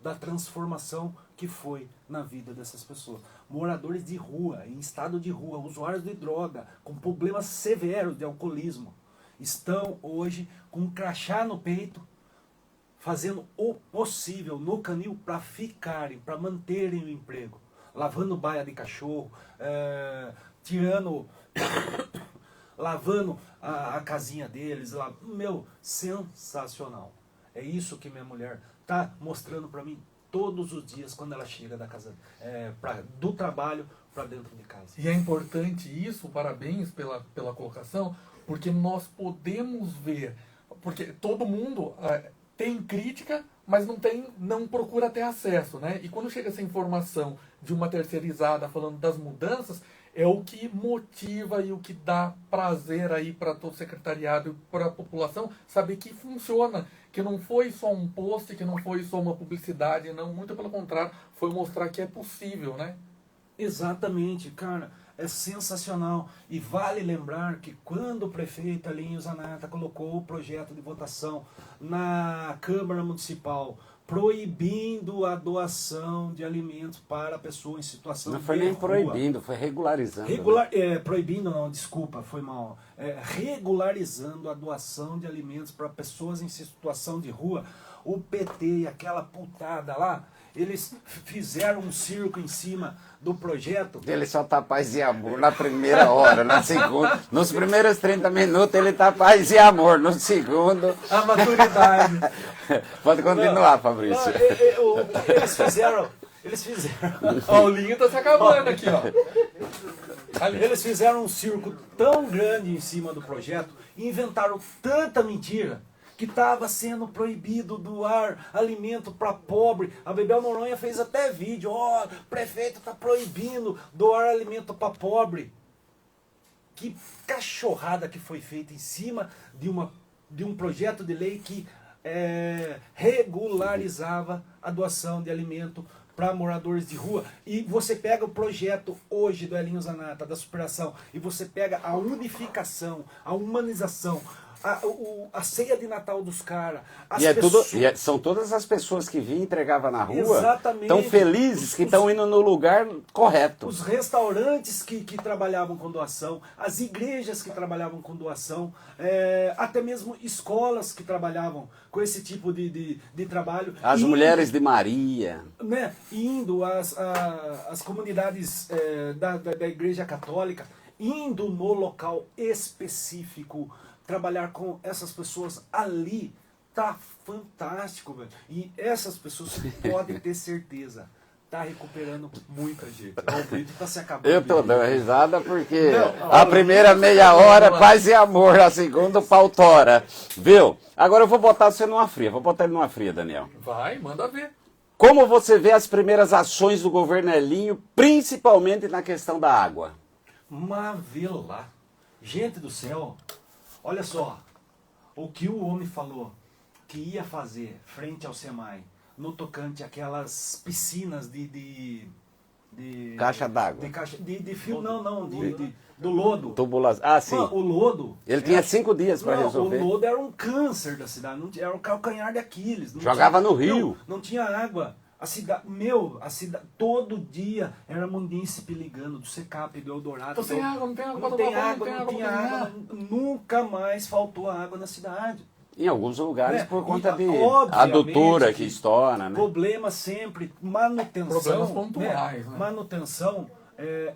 D: da transformação que foi na vida dessas pessoas. Moradores de rua, em estado de rua, usuários de droga, com problemas severos de alcoolismo, estão hoje com um crachá no peito, fazendo o possível no Canil para ficarem, para manterem o emprego. Lavando baia de cachorro, lavando a casinha deles. Meu, sensacional. É isso que minha mulher está mostrando para mim todos os dias quando ela chega da casa, do trabalho para dentro de casa.
C: E é importante isso, parabéns pela colocação, porque nós podemos ver, porque todo mundo tem crítica, mas não procura ter acesso, né? E quando chega essa informação de uma terceirizada falando das mudanças, é o que motiva e o que dá prazer aí para todo o secretariado e para a população saber que funciona, que não foi só um post, que não foi só uma publicidade, não, muito pelo contrário, foi mostrar que é possível, né?
D: Exatamente, cara, é sensacional. E vale lembrar que quando o prefeito Elinho Zanata colocou o projeto de votação na Câmara Municipal, proibindo a doação de alimentos para pessoas em situação de rua.
B: Não foi nem proibindo, foi regularizando.
D: Proibindo não, desculpa, foi mal. Regularizando a doação de alimentos para pessoas em situação de rua. O PT e aquela putada lá, eles fizeram um circo em cima do projeto.
B: Ele só tá paz e amor na primeira hora, na segunda. Nos primeiros 30 minutos ele tá paz e amor, no segundo...
C: A maturidade.
B: Pode continuar, Fabrício.
D: Eles fizeram...
C: Ó, o Linho tá se acabando aqui, ó.
D: Eles fizeram um circo tão grande em cima do projeto e inventaram tanta mentira que estava sendo proibido doar alimento para pobre. A Bebel Noronha fez até vídeo, o prefeito está proibindo doar alimento para pobre. Que cachorrada que foi feita em cima de um projeto de lei que regularizava a doação de alimento para moradores de rua. E você pega o projeto hoje do Elinho Zanata, da superação, e você pega a unificação, a humanização, a ceia de Natal dos caras.
B: São todas as pessoas que vinham e entregavam na rua,
D: exatamente,
B: tão felizes que estão indo no lugar correto.
D: Os restaurantes que trabalhavam com doação, as igrejas que trabalhavam com doação, até mesmo escolas que trabalhavam com esse tipo de trabalho.
B: As mulheres de Maria.
D: Né, indo às comunidades da Igreja Católica, indo no local específico, trabalhar com essas pessoas ali, tá fantástico, velho. E essas pessoas podem ter certeza, tá recuperando muita gente. O Brito tá se acabando.
B: Eu tô dando risada porque a primeira meia hora paz e amor, a segunda pau tora. Viu? Agora eu vou botar você numa fria. Vou botar ele numa fria, Daniel.
C: Vai, manda ver.
B: Como você vê as primeiras ações do governo Elinho, principalmente na questão da água?
D: Mas vê lá. Gente do céu, olha só. O que o homem falou que ia fazer frente ao SEMAI, no tocante àquelas piscinas de
B: caixa d'água.
D: De fio, do lodo.
B: Tubulação. Ah, sim.
D: Mano, o lodo.
B: Ele tinha 5 dias para resolver.
D: O lodo era um câncer da cidade, era o calcanhar de Aquiles.
B: Jogava no rio.
D: Não tinha água. A cidade, todo dia era munícipe ligando do Secap, do Eldorado.
C: Tô sem água, não tem água,
D: não tinha água. Nunca mais faltou água na cidade.
B: Em alguns lugares
D: É,
B: por conta
D: e,
B: de
D: obviamente,
B: adutora que estoura, né?
D: Problema sempre, manutenção.
C: Problemas pontuais, né?
D: Manutenção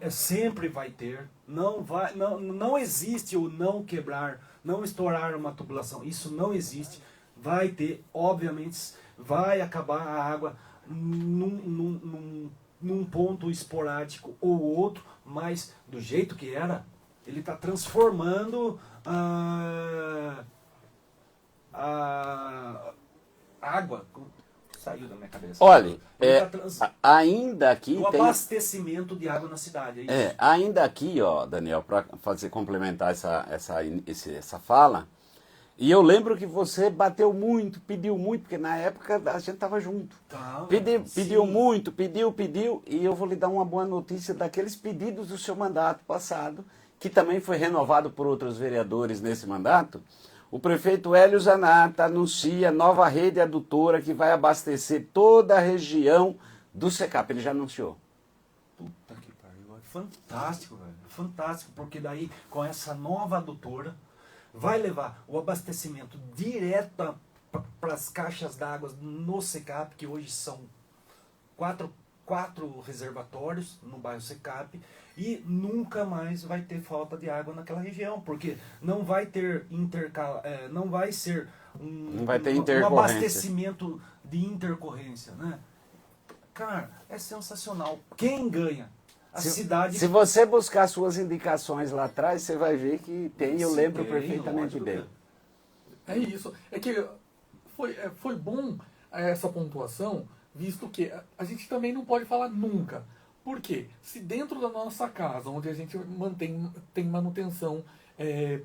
D: sempre vai ter. Não existe o não quebrar, não estourar uma tubulação. Isso não existe. Vai ter, obviamente, vai acabar a água num ponto esporádico ou outro, mas do jeito que era, ele está transformando a água. Saiu da minha cabeça.
B: Olha,
D: Ele
B: ainda aqui
D: o
B: tem...
D: abastecimento de água na cidade. É isso.
B: ainda aqui, ó, Daniel, para complementar essa fala, e eu lembro que você bateu muito, pediu muito, porque na época a gente estava junto.
D: Tá,
B: Pediu
D: sim.
B: muito, pediu, e eu vou lhe dar uma boa notícia daqueles pedidos do seu mandato passado, que também foi renovado por outros vereadores nesse mandato. O prefeito Hélio Zanata anuncia nova rede adutora que vai abastecer toda a região do Secap. Ele já anunciou.
D: Puta que pariu. É fantástico, velho. É fantástico, porque daí, com essa nova adutora, vai levar o abastecimento direto para as caixas d'água no Secap, que hoje são quatro reservatórios no bairro Secap, e nunca mais vai ter falta de água naquela região, porque não vai ter não vai ser
B: Não vai ter
D: um
B: intercorrência.
D: abastecimento de intercorrência, né? Cara, é sensacional. Quem ganha? A cidade.
B: Se você buscar suas indicações lá atrás, você vai ver que tem, eu
D: Sim,
B: lembro
D: tem,
B: perfeitamente
D: lógico
B: bem.
C: É isso. É que foi bom essa pontuação, visto que a gente também não pode falar nunca. Por quê? Se dentro da nossa casa, onde a gente tem manutenção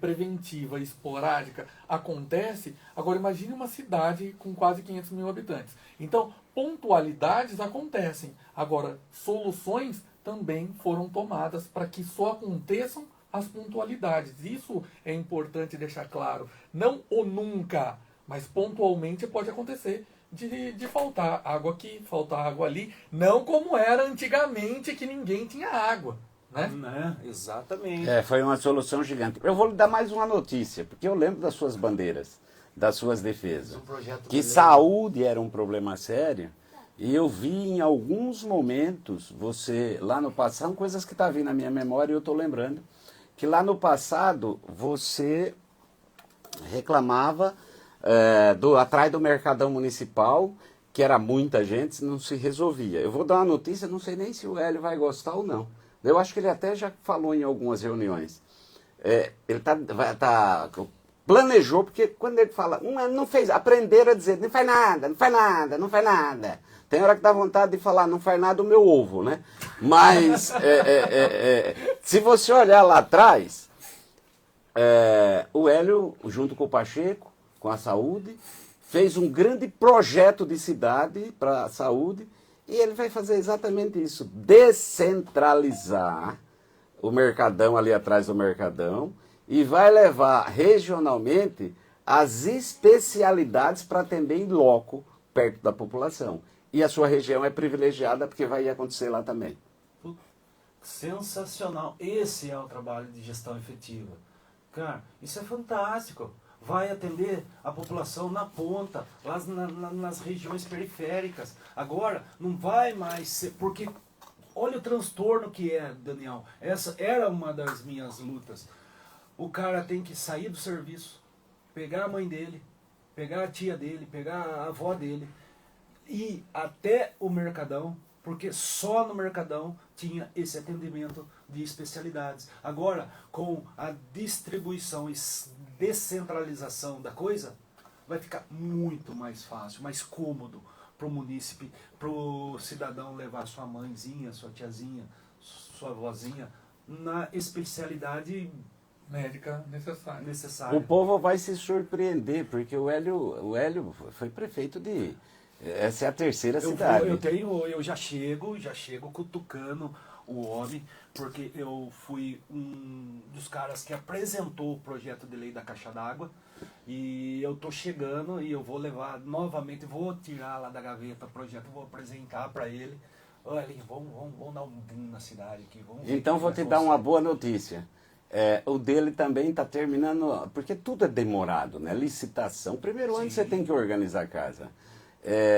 C: preventiva, esporádica, acontece, agora imagine uma cidade com quase 500 mil habitantes. Então, pontualidades acontecem. Agora, soluções também foram tomadas para que só aconteçam as pontualidades. Isso é importante deixar claro. Não o nunca, mas pontualmente pode acontecer de faltar água aqui, faltar água ali. Não como era antigamente, que ninguém tinha água. Né?
D: Exatamente.
B: Foi uma solução gigante. Eu vou lhe dar mais uma notícia, porque eu lembro das suas bandeiras, das suas defesas. Que saúde era um problema sério. E eu vi em alguns momentos, você, lá no passado, são coisas que estão vindo na minha memória e eu estou lembrando, que lá no passado você reclamava atrás do Mercadão Municipal, que era muita gente, não se resolvia. Eu vou dar uma notícia, não sei nem se o Hélio vai gostar ou não. Eu acho que ele até já falou em algumas reuniões. Ele planejou, porque quando ele fala, não fez, aprenderam a dizer, não faz nada, não faz nada, não faz nada. Tem hora que dá vontade de falar, não faz nada o meu ovo, né? Mas, se você olhar lá atrás, o Hélio, junto com o Pacheco, com a saúde, fez um grande projeto de cidade para a saúde, e ele vai fazer exatamente isso, descentralizar o Mercadão ali atrás do Mercadão, e vai levar regionalmente as especialidades para atender em loco, perto da população. E a sua região é privilegiada porque vai acontecer lá também.
D: Sensacional. Esse é o trabalho de gestão efetiva. Cara, isso é fantástico. Vai atender a população na ponta, lá nas regiões periféricas. Agora, não vai mais ser... Porque olha o transtorno que é, Daniel. Essa era uma das minhas lutas. O cara tem que sair do serviço, pegar a mãe dele, pegar a tia dele, pegar a avó dele, ir até o Mercadão, porque só no Mercadão tinha esse atendimento de especialidades. Agora, com a distribuição e descentralização da coisa, vai ficar muito mais fácil, mais cômodo para o munícipe, para o cidadão levar sua mãezinha, sua tiazinha, sua avózinha na especialidade
C: médica necessária.
B: O povo vai se surpreender, porque o Hélio foi prefeito de... Essa é a terceira cidade.
D: Eu já chego cutucando o homem, porque eu fui um dos caras que apresentou o projeto de lei da Caixa d'Água, e eu tô chegando e eu vou levar novamente, vou tirar lá da gaveta o projeto, vou apresentar para ele. Olha, vamos dar um boom na cidade aqui.
B: Então vou te dar uma boa notícia. O dele também está terminando, porque tudo é demorado, né? Licitação. Primeiro ano você tem que organizar a casa.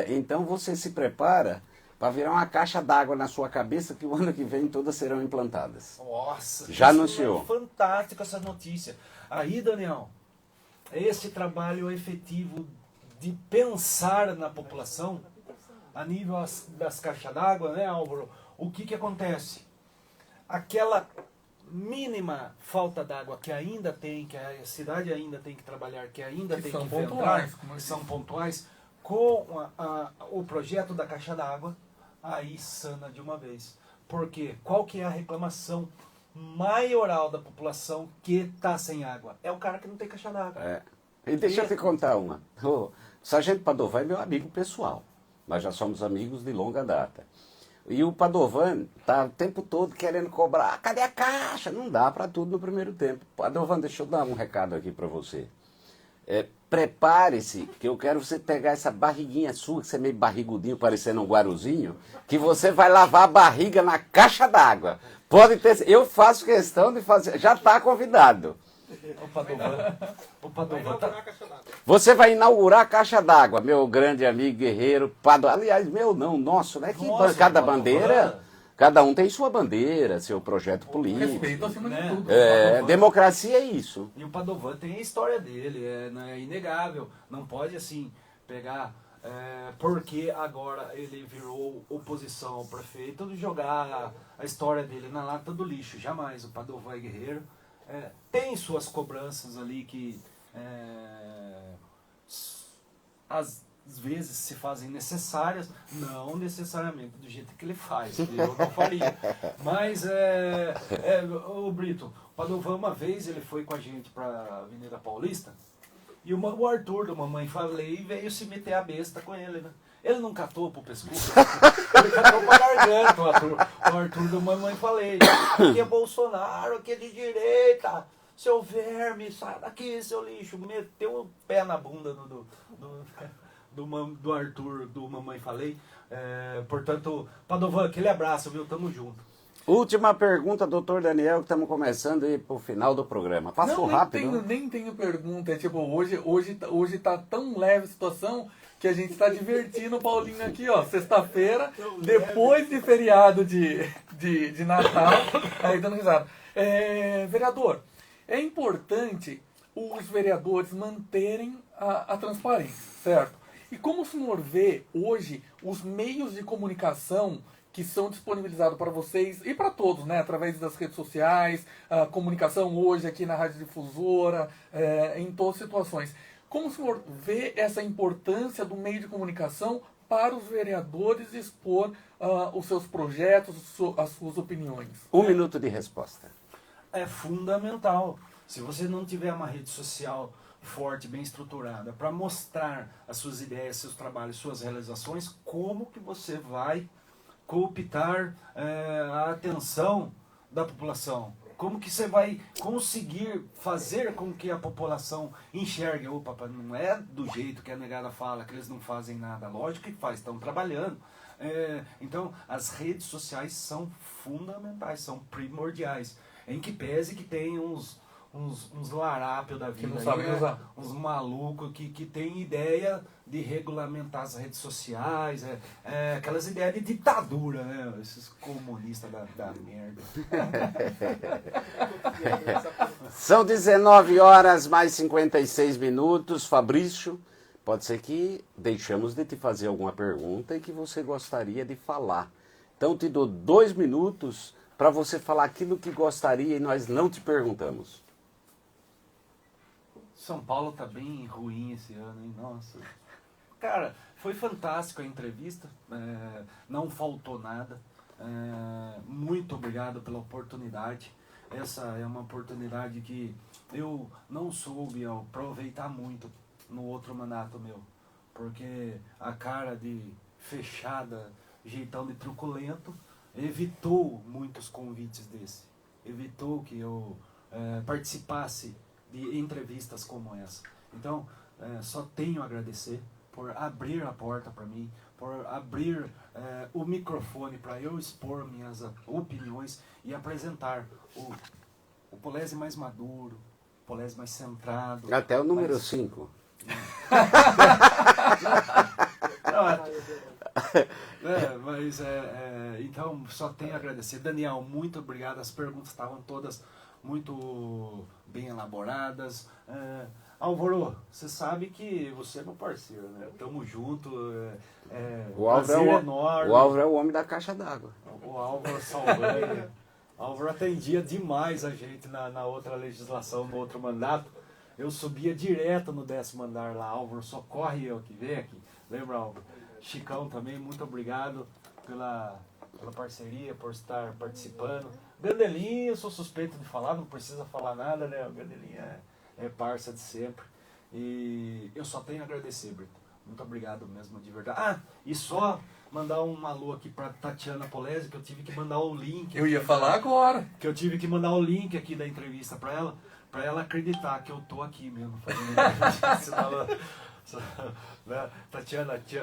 B: Então você se prepara para virar uma caixa d'água na sua cabeça que o ano que vem todas serão implantadas.
D: Nossa,
B: já
D: isso
B: anunciou.
D: É fantástico essa notícia. Aí, Daniel, esse trabalho efetivo de pensar na população a nível das caixas d'água, né, Álvaro? O que acontece? Aquela mínima falta d'água que ainda tem, que a cidade ainda tem que trabalhar, que ainda tem que enfrentar, que são pontuais, com o projeto da caixa d'água, aí sana de uma vez. Porque qual que é a reclamação maioral da população que está sem água? É o cara que não tem caixa d'água.
B: E deixa eu te contar uma. O Sargento Padovan é meu amigo pessoal. Nós já somos amigos de longa data. E o Padovan tá o tempo todo querendo cobrar. Cadê a caixa? Não dá para tudo no primeiro tempo. Padovan, deixa eu dar um recado aqui para você. Prepare-se, que eu quero você pegar essa barriguinha sua, que você é meio barrigudinho, parecendo um guaruzinho, que você vai lavar a barriga na caixa d'água. Pode ter. Eu faço questão de fazer. Já está convidado.
D: O Padovan tá...
B: Você vai inaugurar a caixa d'água, meu grande amigo guerreiro Padovan. Aliás, meu não, nosso, né? Que cada bandeira, cada um tem sua bandeira, seu projeto político.
C: Respeito acima de tudo.
B: Democracia é isso.
D: E o Padovan tem a história dele, é inegável. Não pode assim pegar porque agora ele virou oposição ao prefeito jogar a história dele na lata do lixo. Jamais. O Padovan é guerreiro. Tem suas cobranças ali que às vezes se fazem necessárias, não necessariamente do jeito que ele faz, que eu não faria. Mas o Brito, o Padovan uma vez ele foi com a gente para a Avenida Paulista e o Arthur do Mamãe Falei veio se meter a besta com ele, né? Ele não catou pro pescoço, ele catou pra garganta, o Arthur do Mamãe Falei. Aqui é Bolsonaro, aqui é de direita, seu verme, sai daqui, seu lixo. Meteu o pé na bunda do Arthur do Mamãe Falei. Portanto, Padovan, aquele abraço, viu? Tamo junto.
B: Última pergunta, doutor Daniel, que estamos começando aí pro final do programa. Passou rápido.
C: Nem tenho pergunta. Tipo, hoje tá tão leve a situação que a gente está divertindo o Paulinho aqui, ó. Sexta-feira, depois de feriado de Natal, aí dando risada. Vereador, é importante os vereadores manterem a transparência, certo? E como o senhor vê hoje os meios de comunicação que são disponibilizados para vocês e para todos, né? Através das redes sociais, a comunicação hoje aqui na Rádio Difusora, em todas as situações. Como o senhor vê essa importância do meio de comunicação para os vereadores expor os seus projetos, as suas opiniões?
B: 1 minuto de resposta.
D: É fundamental. Se você não tiver uma rede social forte, bem estruturada, para mostrar as suas ideias, seus trabalhos, suas realizações, como que você vai cooptar a atenção da população? Como que você vai conseguir fazer com que a população enxergue? Opa, não é do jeito que a negada fala, que eles não fazem nada. Lógico que faz, estão trabalhando. Então, as redes sociais são fundamentais, são primordiais. Em que pese que tem uns larápios da vida,
C: que não sabem usar.
D: Uns malucos que tem ideia de regulamentar as redes sociais, aquelas ideias de ditadura, né? Esses comunistas da merda.
B: São 19 horas mais 56 minutos. Fabrício, pode ser que deixamos de te fazer alguma pergunta e que você gostaria de falar. Então te dou 2 minutos para você falar aquilo que gostaria e nós não te perguntamos.
D: São Paulo tá bem ruim esse ano, hein? Nossa. Cara, foi fantástico a entrevista, não faltou nada. Muito obrigado pela oportunidade. Essa é uma oportunidade que eu não soube aproveitar muito no outro mandato meu. Porque a cara de fechada, jeitão de truculento, evitou muitos convites desse. Evitou que eu participasse de entrevistas como essa. Então, só tenho a agradecer por abrir a porta para mim, por abrir o microfone para eu expor minhas opiniões e apresentar o Polese mais maduro, o Polese mais centrado.
B: Até o número
D: mais...
B: 5.
D: Mas então só tenho a agradecer. Daniel, muito obrigado. As perguntas estavam todas muito bem elaboradas. Álvaro, você sabe que você é meu parceiro, né? Tamo junto.
B: O Álvaro
D: enorme.
B: O Álvaro é o homem da caixa d'água.
D: O Álvaro Saldanha. O Álvaro atendia demais a gente na outra legislação, no outro mandato. Eu subia direto no 10º andar lá. Álvaro, socorre eu que vem aqui. Lembra, Álvaro? Chicão também, muito obrigado pela parceria, por estar participando. Gandelinha, eu sou suspeito de falar, não precisa falar nada, né? O Gandelinha é parça de sempre. E eu só tenho a agradecer, Brito. Muito obrigado mesmo, de verdade. E só mandar um alô aqui para Tatiana Polese, que eu tive que mandar o link.
C: Eu ia falar agora.
D: Que eu tive que mandar o link aqui da entrevista para ela acreditar que eu tô aqui mesmo. Tatiana, te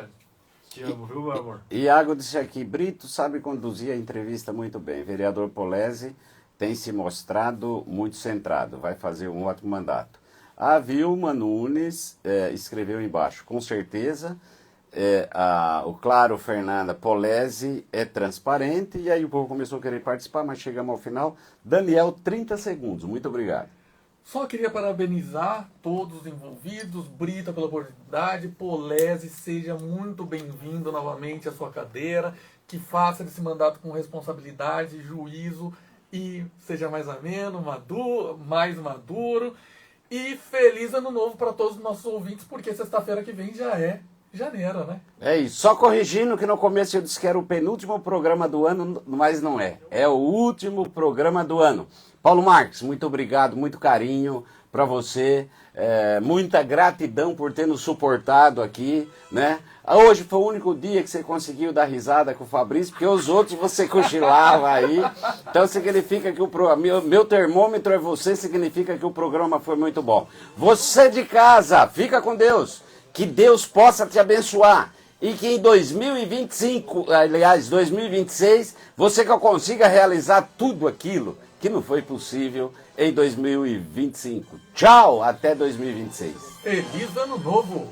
D: amo, viu, meu amor?
B: Iago disse aqui, Brito sabe conduzir a entrevista muito bem. Vereador Polese tem se mostrado muito centrado, vai fazer um ótimo mandato. A Vilma Nunes escreveu embaixo, com certeza, o Claro Fernanda Polese é transparente, e aí o povo começou a querer participar, mas chegamos ao final. Daniel, 30 segundos, muito obrigado.
C: Só queria parabenizar todos os envolvidos, Brita pela oportunidade, Polese, seja muito bem-vindo novamente à sua cadeira, que faça desse mandato com responsabilidade, juízo e seja mais ameno, mais maduro e feliz ano novo para todos os nossos ouvintes, porque sexta-feira que vem já é janeiro, né?
B: É isso, só corrigindo que no começo eu disse que era o penúltimo programa do ano, mas não é. É o último programa do ano. Paulo Marques, muito obrigado, muito carinho para você, muita gratidão por ter nos suportado aqui, né? Hoje foi o único dia que você conseguiu dar risada com o Fabrício, porque os outros você cochilava aí, então significa que meu termômetro é você, significa que o programa foi muito bom. Você de casa, fica com Deus, que Deus possa te abençoar. E que em 2025, aliás, 2026, você consiga realizar tudo aquilo que não foi possível em 2025. Tchau, até 2026.
C: Feliz ano novo!